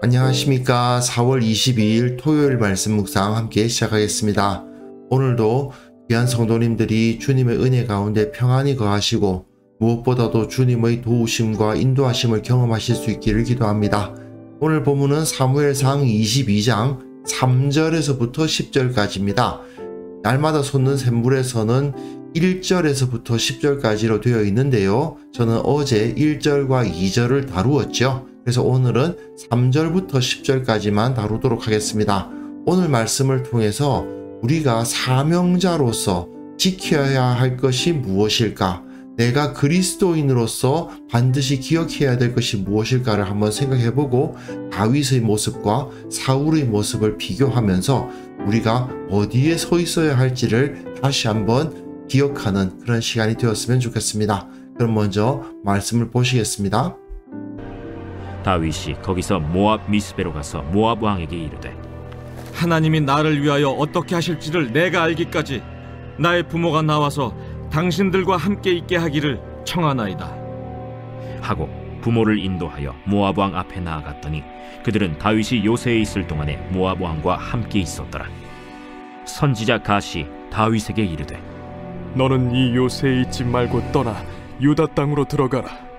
안녕하십니까. 4월 22일 토요일 말씀 묵상 함께 시작하겠습니다. 오늘도 귀한 성도님들이 주님의 은혜 가운데 평안히 거하시고 무엇보다도 주님의 도우심과 인도하심을 경험하실 수 있기를 기도합니다. 오늘 본문은 사무엘상 22장 3절에서부터 10절까지입니다. 날마다 솟는 샘물에서는 1절에서부터 10절까지로 되어 있는데요. 저는 어제 1절과 2절을 다루었죠. 그래서 오늘은 3절부터 10절까지만 다루도록 하겠습니다. 오늘 말씀을 통해서 우리가 사명자로서 지켜야 할 것이 무엇일까? 내가 그리스도인으로서 반드시 기억해야 될 것이 무엇일까를 한번 생각해보고 다윗의 모습과 사울의 모습을 비교하면서 우리가 어디에 서 있어야 할지를 다시 한번 기억하는 그런 시간이 되었으면 좋겠습니다. 그럼 먼저 말씀을 보시겠습니다. 다윗이 거기서 모압 미스베로 가서 모압 왕에게 이르되 하나님이 나를 위하여 어떻게 하실지를 내가 알기까지 나의 부모가 나와서 당신들과 함께 있게 하기를 청하나이다 하고 부모를 인도하여 모압 왕 앞에 나아갔더니 그들은 다윗이 요새에 있을 동안에 모압 왕과 함께 있었더라. 선지자 갓이 다윗에게 이르되 너는 이 요새에 있지 말고 떠나 유다 땅으로 들어가라.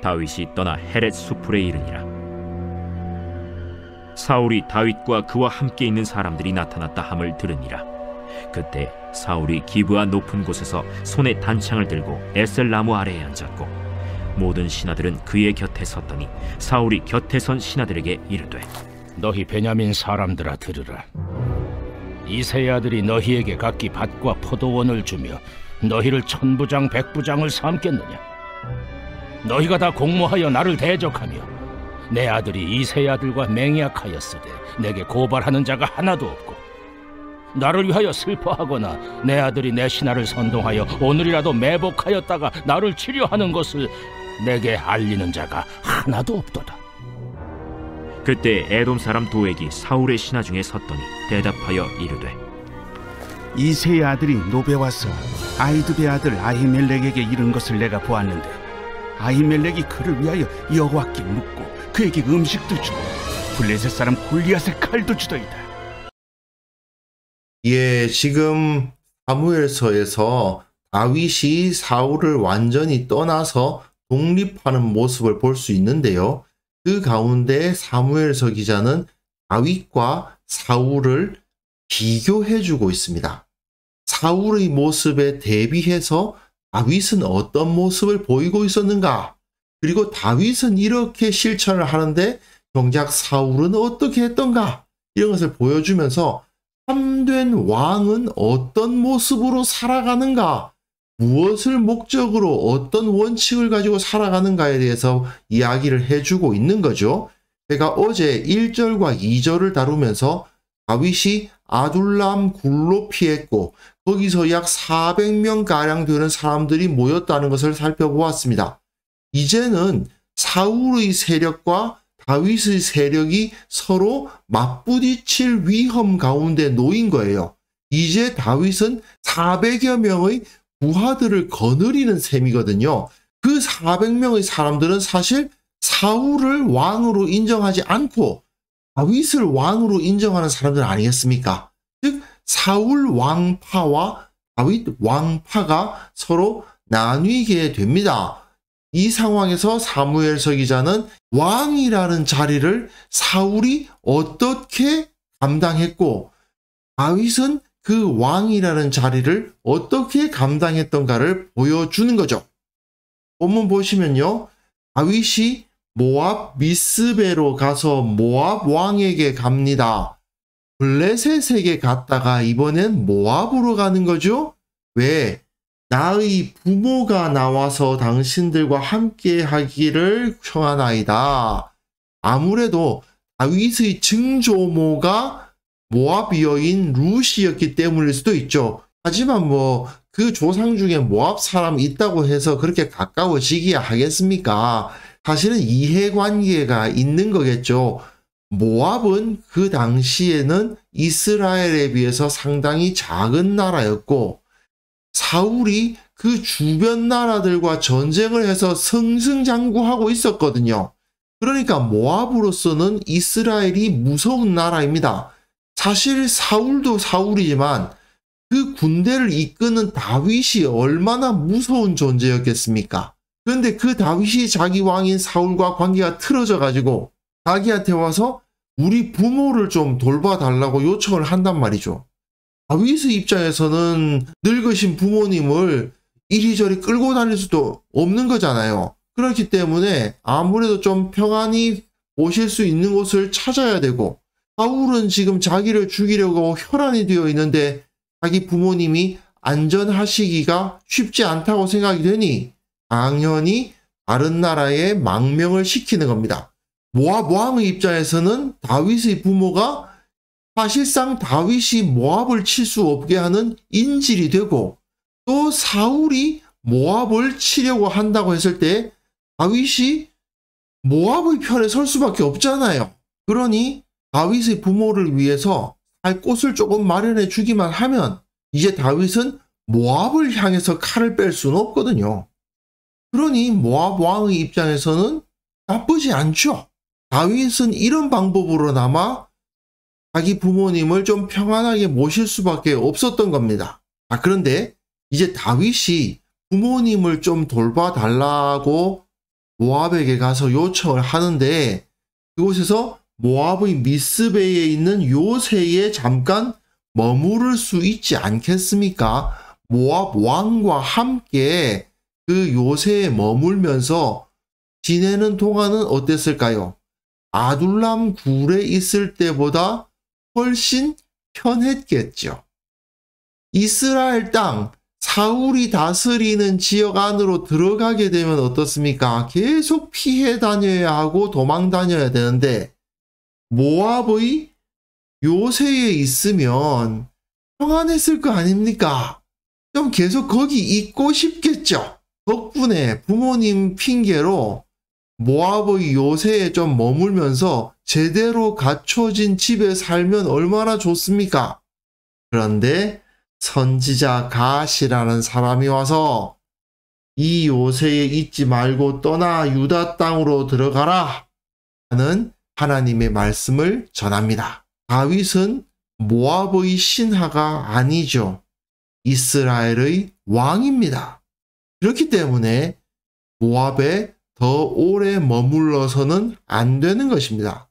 다윗이 떠나 헤렛 수풀에 이르니라. 사울이 다윗과 그와 함께 있는 사람들이 나타났다 함을 들으니라. 그때 사울이 기브아 높은 곳에서 손에 단창을 들고 에셀 나무 아래에 앉았고 모든 신하들은 그의 곁에 섰더니 사울이 곁에 선 신하들에게 이르되 너희 베냐민 사람들아 들으라. 이새의 아들이 너희에게 각기 밭과 포도원을 주며 너희를 천부장 백부장을 삼겠느냐? 너희가 다 공모하여 나를 대적하며 내 아들이 이새의 아들과 맹약하였으되 내게 고발하는 자가 하나도 없고 나를 위하여 슬퍼하거나 내 아들이 내 신하를 선동하여 오늘이라도 매복하였다가 나를 치료하는 것을 내게 알리는 자가 하나도 없도다. 그때 에돔 사람 도액이 사울의 신하 중에 섰더니 대답하여 이르되 이새의 아들이 노베 와서 아히두베 아들 아히멜렉에게 이른 것을 내가 보았는데 아히멜렉이 그를 위하여 여호와께 묻고 그에게 음식도 주고 블레셋 사람 골리앗의 칼도 주더이다. 예, 지금 사무엘서에서 다윗이 사울을 완전히 떠나서 독립하는 모습을 볼 수 있는데요. 그 가운데 사무엘서 기자는 다윗과 사울을 비교해주고 있습니다. 사울의 모습에 대비해서 다윗은 어떤 모습을 보이고 있었는가? 그리고 다윗은 이렇게 실천을 하는데 정작 사울은 어떻게 했던가? 이런 것을 보여주면서 참된 왕은 어떤 모습으로 살아가는가? 무엇을 목적으로 어떤 원칙을 가지고 살아가는가에 대해서 이야기를 해주고 있는 거죠. 제가 어제 1절과 2절을 다루면서 다윗이 아둘람 굴로 피했고 거기서 약 400명가량 되는 사람들이 모였다는 것을 살펴보았습니다. 이제는 사울의 세력과 다윗의 세력이 서로 맞부딪힐 위험 가운데 놓인 거예요. 이제 다윗은 400여 명의 부하들을 거느리는 셈이거든요. 그 400명의 사람들은 사실 사울을 왕으로 인정하지 않고 다윗을 왕으로 인정하는 사람들 아니겠습니까? 즉 사울 왕파와 다윗 왕파가 서로 나뉘게 됩니다. 이 상황에서 사무엘서 기자는 왕이라는 자리를 사울이 어떻게 감당했고 다윗은 그 왕이라는 자리를 어떻게 감당했던가를 보여주는 거죠. 본문 보시면요. 다윗이 모압 미스베로 가서 모압 왕에게 갑니다. 블레셋에게 갔다가 이번엔 모압으로 가는 거죠. 왜? 나의 부모가 나와서 당신들과 함께 하기를 청하나이다. 아무래도 다윗의 증조모가 모압 여인 룻이었기 때문일 수도 있죠. 하지만 뭐 그 조상 중에 모압 사람이 있다고 해서 그렇게 가까워지기야 하겠습니까? 사실은 이해관계가 있는 거겠죠. 모압은 그 당시에는 이스라엘에 비해서 상당히 작은 나라였고 사울이 그 주변 나라들과 전쟁을 해서 승승장구하고 있었거든요. 그러니까 모압으로서는 이스라엘이 무서운 나라입니다. 사실 사울도 사울이지만 그 군대를 이끄는 다윗이 얼마나 무서운 존재였겠습니까? 그런데 그 다윗이 자기 왕인 사울과 관계가 틀어져 가지고 자기한테 와서 우리 부모를 좀 돌봐달라고 요청을 한단 말이죠. 다윗의 입장에서는 늙으신 부모님을 이리저리 끌고 다닐 수도 없는 거잖아요. 그렇기 때문에 아무래도 좀 평안히 모실 수 있는 곳을 찾아야 되고 사울은 지금 자기를 죽이려고 혈안이 되어 있는데 자기 부모님이 안전하시기가 쉽지 않다고 생각이 되니 당연히 다른 나라에 망명을 시키는 겁니다. 모압 왕의 입장에서는 다윗의 부모가 사실상 다윗이 모압을 칠 수 없게 하는 인질이 되고 또 사울이 모압을 치려고 한다고 했을 때 다윗이 모압의 편에 설 수밖에 없잖아요. 그러니 다윗의 부모를 위해서 살 곳을 조금 마련해 주기만 하면 이제 다윗은 모압을 향해서 칼을 뺄 수는 없거든요. 그러니 모압 왕의 입장에서는 나쁘지 않죠. 다윗은 이런 방법으로나마 자기 부모님을 좀 평안하게 모실 수밖에 없었던 겁니다. 그런데 이제 다윗이 부모님을 좀 돌봐달라고 모압에게 가서 요청을 하는데 그곳에서 모압의 미스베에 있는 요새에 잠깐 머무를 수 있지 않겠습니까? 모압 왕과 함께 그 요새에 머물면서 지내는 동안은 어땠을까요? 아둘람 굴에 있을 때보다 훨씬 편했겠죠. 이스라엘 땅, 사울이 다스리는 지역 안으로 들어가게 되면 어떻습니까? 계속 피해 다녀야 하고 도망 다녀야 되는데 모압의 요새에 있으면 평안했을 거 아닙니까? 좀 계속 거기 있고 싶겠죠. 덕분에 부모님 핑계로 모압의 요새에 좀 머물면서 제대로 갖춰진 집에 살면 얼마나 좋습니까? 그런데 선지자 갓이라는 사람이 와서 이 요새에 있지 말고 떠나 유다 땅으로 들어가라 하는 하나님의 말씀을 전합니다. 다윗은 모압의 신하가 아니죠. 이스라엘의 왕입니다. 그렇기 때문에 모압에 더 오래 머물러서는 안 되는 것입니다.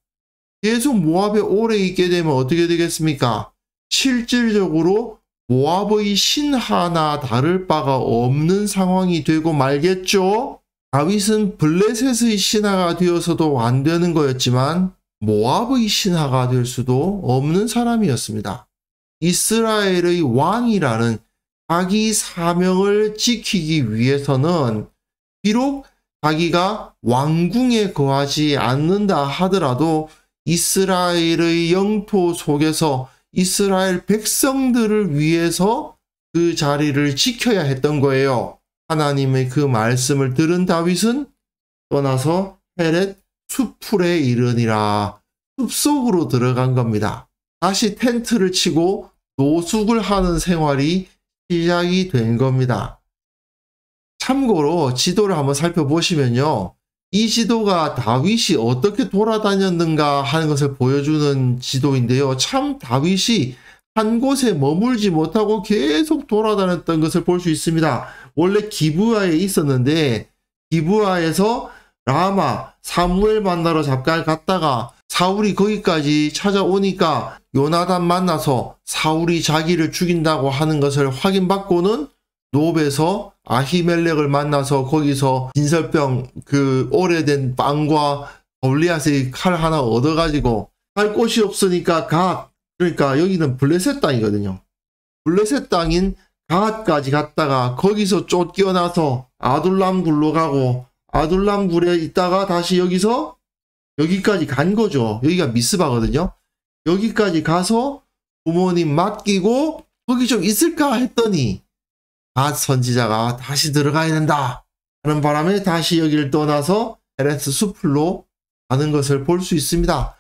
계속 모압에 오래 있게 되면 어떻게 되겠습니까? 실질적으로 모압의 신하나 다를 바가 없는 상황이 되고 말겠죠? 다윗은 블레셋의 신하가 되어서도 안 되는 거였지만 모압의 신하가 될 수도 없는 사람이었습니다. 이스라엘의 왕이라는 자기 사명을 지키기 위해서는 비록 자기가 왕궁에 거하지 않는다 하더라도 이스라엘의 영토 속에서 이스라엘 백성들을 위해서 그 자리를 지켜야 했던 거예요. 하나님의 그 말씀을 들은 다윗은 떠나서 헤렛 숲풀에 이르니라 숲속으로 들어간 겁니다. 다시 텐트를 치고 노숙을 하는 생활이 시작이 된 겁니다. 참고로 지도를 한번 살펴보시면요. 이 지도가 다윗이 어떻게 돌아다녔는가 하는 것을 보여주는 지도인데요. 참 다윗이 한 곳에 머물지 못하고 계속 돌아다녔던 것을 볼 수 있습니다. 원래 기브아에 있었는데 기브아에서 라마 사무엘 만나러 잠깐 갔다가 사울이 거기까지 찾아오니까 요나단 만나서 사울이 자기를 죽인다고 하는 것을 확인받고는 노베에서 아히멜렉을 만나서 거기서 진설병 그 오래된 빵과 골리앗의 칼 하나 얻어가지고 할 곳이 없으니까 그러니까 여기는 블레셋 땅이거든요. 블레셋 땅인 갓까지 갔다가 거기서 쫓겨나서 아둘람 굴로 가고 아둘람 굴에 있다가 다시 여기서 여기까지 간 거죠. 여기가 미스바거든요. 여기까지 가서 부모님 맡기고 거기 좀 있을까 했더니 갓 선지자가 다시 들어가야 된다 하는 바람에 다시 여기를 떠나서 헤레스 숲으로 가는 것을 볼 수 있습니다.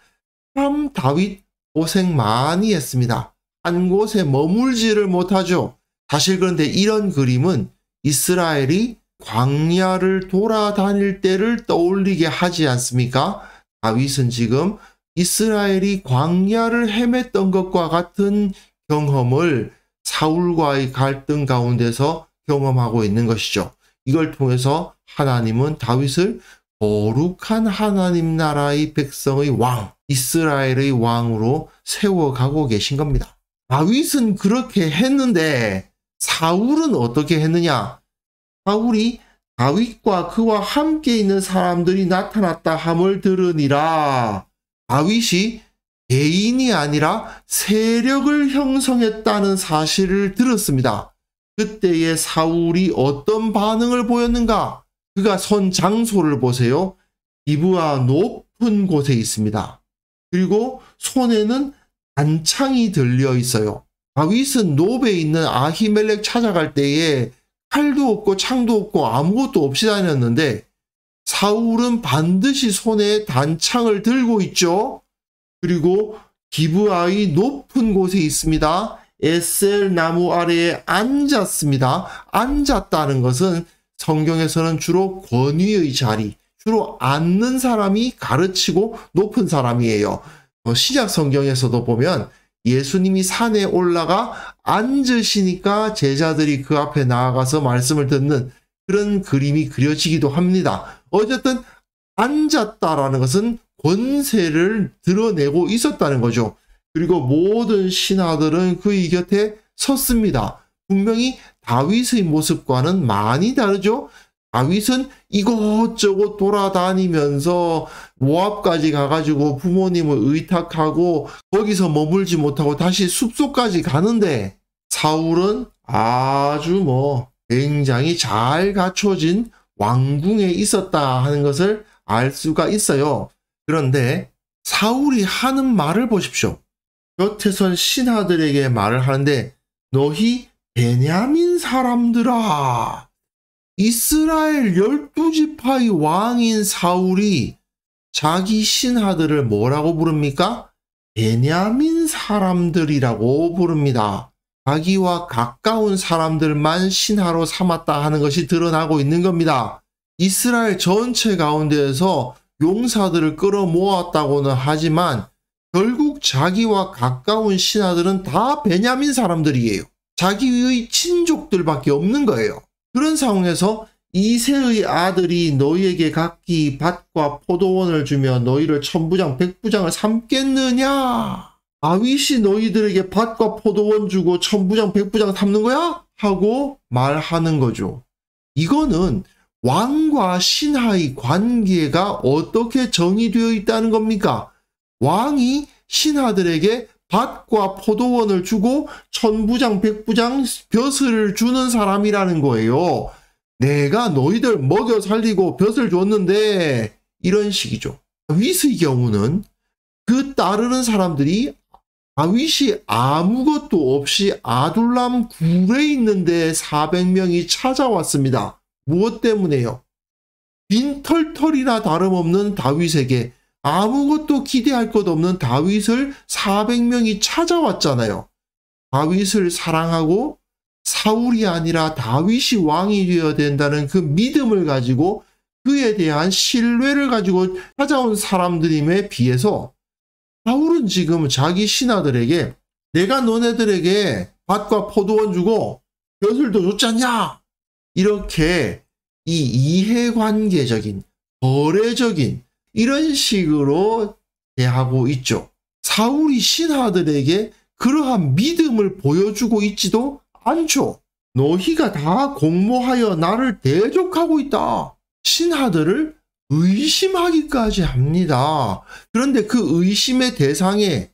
참 다윗 고생 많이 했습니다. 한 곳에 머물지를 못하죠. 사실 그런데 이런 그림은 이스라엘이 광야를 돌아다닐 때를 떠올리게 하지 않습니까? 다윗은 지금 이스라엘이 광야를 헤맸던 것과 같은 경험을 사울과의 갈등 가운데서 경험하고 있는 것이죠. 이걸 통해서 하나님은 다윗을 거룩한 하나님 나라의 백성의 왕, 이스라엘의 왕으로 세워가고 계신 겁니다. 다윗은 그렇게 했는데 사울은 어떻게 했느냐? 사울이 다윗과 그와 함께 있는 사람들이 나타났다 함을 들으니라. 다윗이 개인이 아니라 세력을 형성했다는 사실을 들었습니다. 그때의 사울이 어떤 반응을 보였는가? 그가 선 장소를 보세요. 기브아 높은 곳에 있습니다. 그리고 손에는 단창이 들려 있어요. 다윗은 노베에 있는 아히멜렉 찾아갈 때에 칼도 없고 창도 없고 아무것도 없이 다녔는데 사울은 반드시 손에 단창을 들고 있죠. 그리고 기브아의 높은 곳에 있습니다. 에셀 나무 아래에 앉았습니다. 앉았다는 것은 성경에서는 주로 권위의 자리, 주로 앉는 사람이 가르치고 높은 사람이에요. 신약 성경에서도 보면 예수님이 산에 올라가 앉으시니까 제자들이 그 앞에 나아가서 말씀을 듣는 그런 그림이 그려지기도 합니다. 어쨌든 앉았다라는 것은 권세를 드러내고 있었다는 거죠. 그리고 모든 신하들은 그의 곁에 섰습니다. 분명히 다윗의 모습과는 많이 다르죠. 다윗은 이곳저곳 돌아다니면서 모압까지 가가지고 부모님을 의탁하고 거기서 머물지 못하고 다시 숲속까지 가는데 사울은 아주 굉장히 잘 갖춰진 왕궁에 있었다 하는 것을 알 수가 있어요. 그런데 사울이 하는 말을 보십시오. 곁에 선 신하들에게 말을 하는데 너희 베냐민 사람들아, 이스라엘 12지파의 왕인 사울이 자기 신하들을 뭐라고 부릅니까? 베냐민 사람들이라고 부릅니다. 자기와 가까운 사람들만 신하로 삼았다 하는 것이 드러나고 있는 겁니다. 이스라엘 전체 가운데에서 용사들을 끌어모았다고는 하지만 결국 자기와 가까운 신하들은 다 베냐민 사람들이에요. 자기의 친족들밖에 없는 거예요. 그런 상황에서 이새의 아들이 너희에게 각기 밭과 포도원을 주며 너희를 천부장 백부장을 삼겠느냐? 다윗이 너희들에게 밭과 포도원 주고 천부장 백부장 삼는 거야? 하고 말하는 거죠. 이거는 왕과 신하의 관계가 어떻게 정의되어 있다는 겁니까? 왕이 신하들에게 밭과 포도원을 주고 천부장 백부장 벼슬을 주는 사람이라는 거예요. 내가 너희들 먹여 살리고 벼슬 줬는데 이런 식이죠. 다윗의 경우는 그 따르는 사람들이 다윗이 아무것도 없이 아둘람 굴에 있는데 400명이 찾아왔습니다. 무엇 때문에요? 빈털털이나 다름없는 다윗에게 아무것도 기대할 것 없는 다윗을 400명이 찾아왔잖아요. 다윗을 사랑하고 사울이 아니라 다윗이 왕이 되어야 된다는 그 믿음을 가지고 그에 대한 신뢰를 가지고 찾아온 사람들임에 비해서 사울은 지금 자기 신하들에게 내가 너네들에게 밭과 포도원 주고 벼슬도 줬지 않냐? 이렇게 이 이해관계적인 거래적인 이런 식으로 대하고 있죠. 사울이 신하들에게 그러한 믿음을 보여주고 있지도 않죠. 너희가 다 공모하여 나를 대적하고 있다. 신하들을 의심하기까지 합니다. 그런데 그 의심의 대상에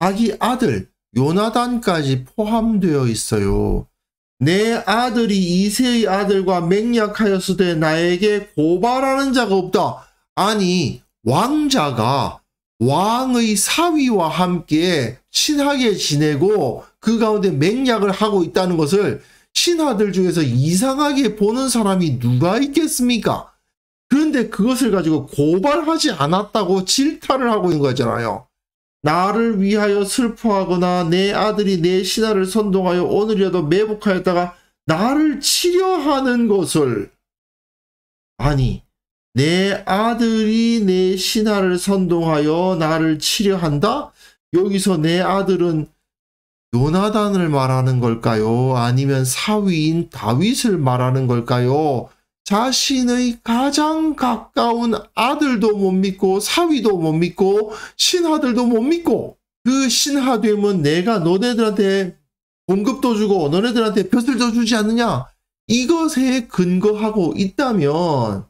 자기 아들 요나단까지 포함되어 있어요. 내 아들이 이새의 아들과 맹약하였으되 나에게 고발하는 자가 없다. 아니 왕자가 왕의 사위와 함께 친하게 지내고 그 가운데 맹약을 하고 있다는 것을 신하들 중에서 이상하게 보는 사람이 누가 있겠습니까? 그런데 그것을 가지고 고발하지 않았다고 질타를 하고 있는 거잖아요. 나를 위하여 슬퍼하거나 내 아들이 내 신하를 선동하여 오늘이라도 매복하였다가 나를 치려하는 것을, 아니 내 아들이 내 신하를 선동하여 나를 치려한다? 여기서 내 아들은 요나단을 말하는 걸까요? 아니면 사위인 다윗을 말하는 걸까요? 자신의 가장 가까운 아들도 못 믿고 사위도 못 믿고 신하들도 못 믿고, 그 신하됨은 내가 너네들한테 봉급도 주고 너네들한테 벼슬도 주지 않느냐, 이것에 근거하고 있다면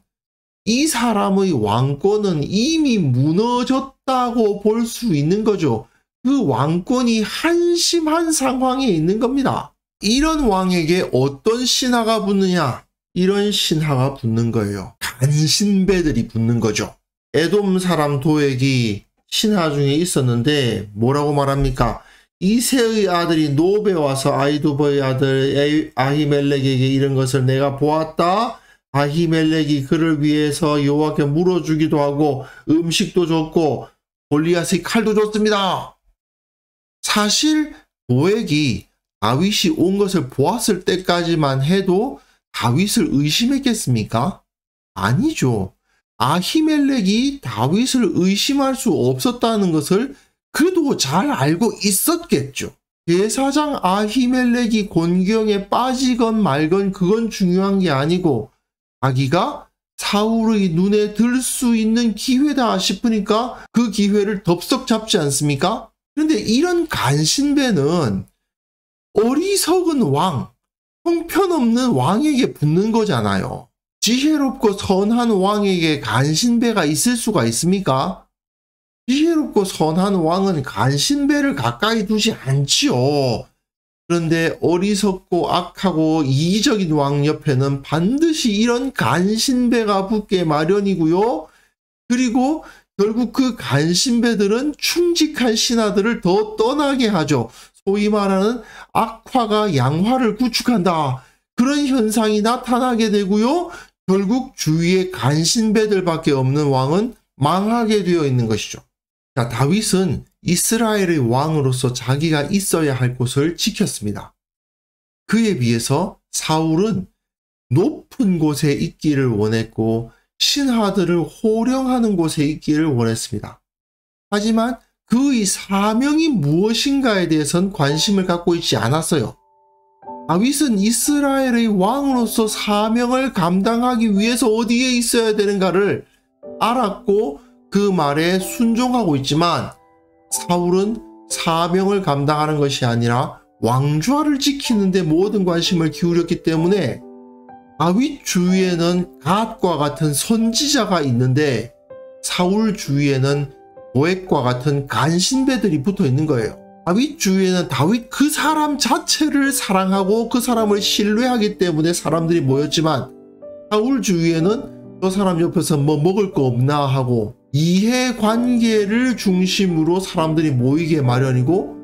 이 사람의 왕권은 이미 무너졌다고 볼 수 있는 거죠. 그 왕권이 한심한 상황에 있는 겁니다. 이런 왕에게 어떤 신하가 붙느냐? 이런 신하가 붙는 거예요. 간신배들이 붙는 거죠. 에돔 사람 도액이 신하 중에 있었는데 뭐라고 말합니까? 이새의 아들이 노베 와서 아히두바의 아들 아히멜렉에게 이런 것을 내가 보았다. 아히멜렉이 그를 위해서 여호와께 물어주기도 하고 음식도 줬고 골리앗의 칼도 줬습니다. 사실 도액이 다윗이 온 것을 보았을 때까지만 해도 다윗을 의심했겠습니까? 아니죠. 아히멜렉이 다윗을 의심할 수 없었다는 것을 그도 잘 알고 있었겠죠. 제사장 아히멜렉이 곤경에 빠지건 말건 그건 중요한 게 아니고 자기가 사울의 눈에 들 수 있는 기회다 싶으니까 그 기회를 덥석 잡지 않습니까? 그런데 이런 간신배는 어리석은 왕, 형편없는 왕에게 붙는 거잖아요. 지혜롭고 선한 왕에게 간신배가 있을 수가 있습니까? 지혜롭고 선한 왕은 간신배를 가까이 두지 않지요. 그런데 어리석고 악하고 이기적인 왕 옆에는 반드시 이런 간신배가 붙게 마련이고요. 그리고 결국 그 간신배들은 충직한 신하들을 더 떠나게 하죠. 소위 말하는 악화가 양화를 구축한다. 그런 현상이 나타나게 되고요. 결국 주위에 간신배들밖에 없는 왕은 망하게 되어 있는 것이죠. 자, 다윗은 이스라엘의 왕으로서 자기가 있어야 할 곳을 지켰습니다. 그에 비해서 사울은 높은 곳에 있기를 원했고 신하들을 호령하는 곳에 있기를 원했습니다. 하지만 그의 사명이 무엇인가에 대해서는 관심을 갖고 있지 않았어요. 다윗은 이스라엘의 왕으로서 사명을 감당하기 위해서 어디에 있어야 되는가를 알았고 그 말에 순종하고 있지만 사울은 사명을 감당하는 것이 아니라 왕좌를 지키는 데 모든 관심을 기울였기 때문에 다윗 주위에는 갓과 같은 선지자가 있는데 사울 주위에는 도액과 같은 간신배들이 붙어 있는 거예요. 다윗 주위에는 다윗 그 사람 자체를 사랑하고 그 사람을 신뢰하기 때문에 사람들이 모였지만 사울 주위에는 저 사람 옆에서 뭐 먹을 거 없나 하고 이해관계를 중심으로 사람들이 모이게 마련이고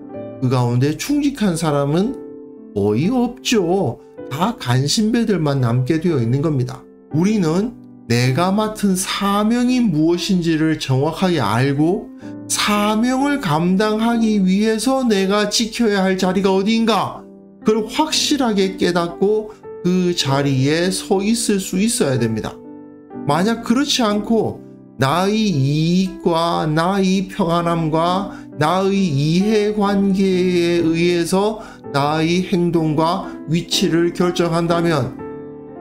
그 가운데 충직한 사람은 거의 없죠. 다 간신배들만 남게 되어 있는 겁니다. 우리는 내가 맡은 사명이 무엇인지를 정확하게 알고 사명을 감당하기 위해서 내가 지켜야 할 자리가 어디인가 그걸 확실하게 깨닫고 그 자리에 서 있을 수 있어야 됩니다. 만약 그렇지 않고 나의 이익과 나의 평안함과 나의 이해관계에 의해서 나의 행동과 위치를 결정한다면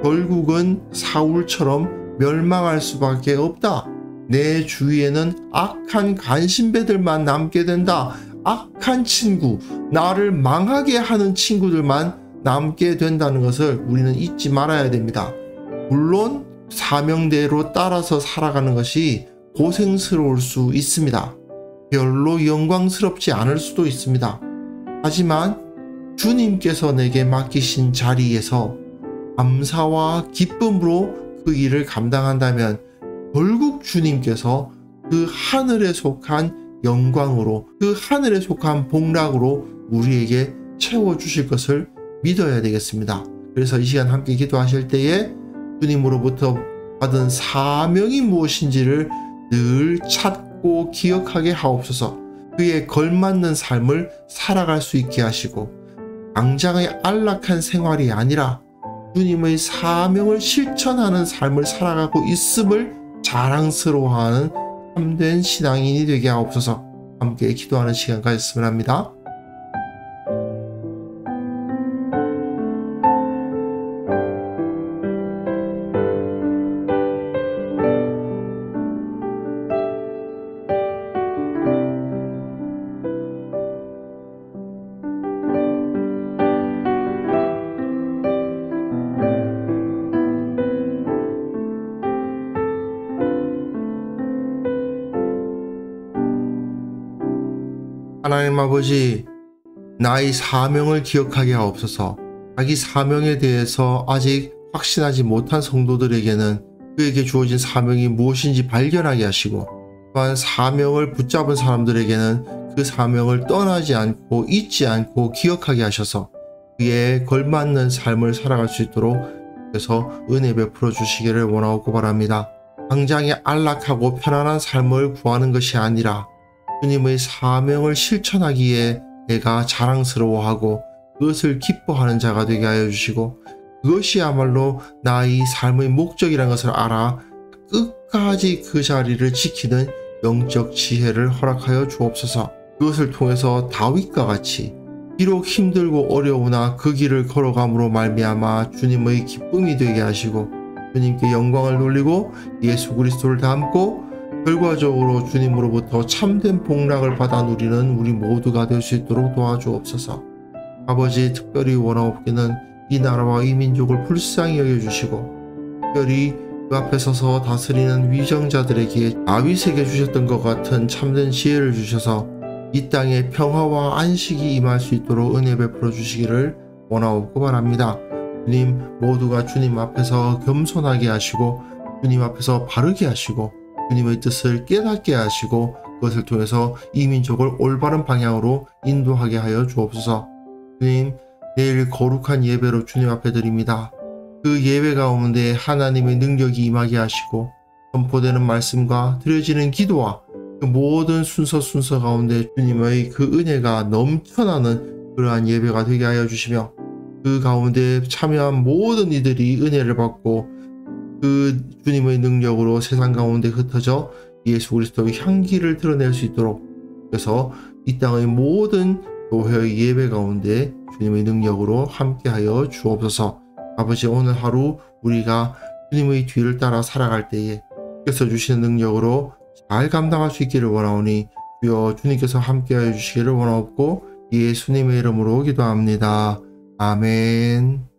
결국은 사울처럼 멸망할 수밖에 없다. 내 주위에는 악한 간신배들만 남게 된다. 악한 친구, 나를 망하게 하는 친구들만 남게 된다는 것을 우리는 잊지 말아야 됩니다. 물론 사명대로 따라서 살아가는 것이 고생스러울 수 있습니다. 별로 영광스럽지 않을 수도 있습니다. 하지만 주님께서 내게 맡기신 자리에서 감사와 기쁨으로 그 일을 감당한다면 결국 주님께서 그 하늘에 속한 영광으로, 그 하늘에 속한 복락으로 우리에게 채워주실 것을 믿어야 되겠습니다. 그래서 이 시간 함께 기도하실 때에 주님으로부터 받은 사명이 무엇인지를 늘 찾고 기억하게 하옵소서. 그에 걸맞는 삶을 살아갈 수 있게 하시고, 당장의 안락한 생활이 아니라 주님의 사명을 실천하는 삶을 살아가고 있음을 자랑스러워하는 참된 신앙인이 되게 하옵소서. 함께 기도하는 시간 가졌으면 합니다. 하나님 아버지, 나의 사명을 기억하게 하옵소서. 자기 사명에 대해서 아직 확신하지 못한 성도들에게는 그에게 주어진 사명이 무엇인지 발견하게 하시고, 또한 사명을 붙잡은 사람들에게는 그 사명을 떠나지 않고 잊지 않고 기억하게 하셔서 그에 걸맞는 삶을 살아갈 수 있도록 그래서 은혜 베풀어 주시기를 원하고 바랍니다. 당장에 안락하고 편안한 삶을 구하는 것이 아니라 주님의 사명을 실천하기에 내가 자랑스러워하고 그것을 기뻐하는 자가 되게 하여 주시고, 그것이야말로 나의 삶의 목적이라는 것을 알아 끝까지 그 자리를 지키는 영적 지혜를 허락하여 주옵소서. 그것을 통해서 다윗과 같이 비록 힘들고 어려우나 그 길을 걸어감으로 말미암아 주님의 기쁨이 되게 하시고, 주님께 영광을 돌리고 예수 그리스도를 닮고 결과적으로 주님으로부터 참된 복락을 받아 누리는 우리 모두가 될 수 있도록 도와주옵소서. 아버지, 특별히 원하옵기는 이 나라와 이 민족을 불쌍히 여겨주시고, 특별히 그 앞에 서서 다스리는 위정자들에게 다윗에게 주셨던 것 같은 참된 지혜를 주셔서 이 땅에 평화와 안식이 임할 수 있도록 은혜 베풀어 주시기를 원하옵고 바랍니다. 주님, 모두가 주님 앞에서 겸손하게 하시고 주님 앞에서 바르게 하시고 주님의 뜻을 깨닫게 하시고 그것을 통해서 이 민족을 올바른 방향으로 인도하게 하여 주옵소서. 주님, 내일 거룩한 예배로 주님 앞에 드립니다. 그 예배 가운데 하나님의 능력이 임하게 하시고 선포되는 말씀과 드려지는 기도와 그 모든 순서 가운데 주님의 그 은혜가 넘쳐나는 그러한 예배가 되게 하여 주시며, 그 가운데 참여한 모든 이들이 은혜를 받고 그 주님의 능력으로 세상 가운데 흩어져 예수 그리스도의 향기를 드러낼 수 있도록, 그래서 이 땅의 모든 교회의 예배 가운데 주님의 능력으로 함께하여 주옵소서. 아버지, 오늘 하루 우리가 주님의 뒤를 따라 살아갈 때에 주께서 주시는 능력으로 잘 감당할 수 있기를 원하오니 주여 주님께서 함께하여 주시기를 원하옵고 예수님의 이름으로 기도합니다. 아멘.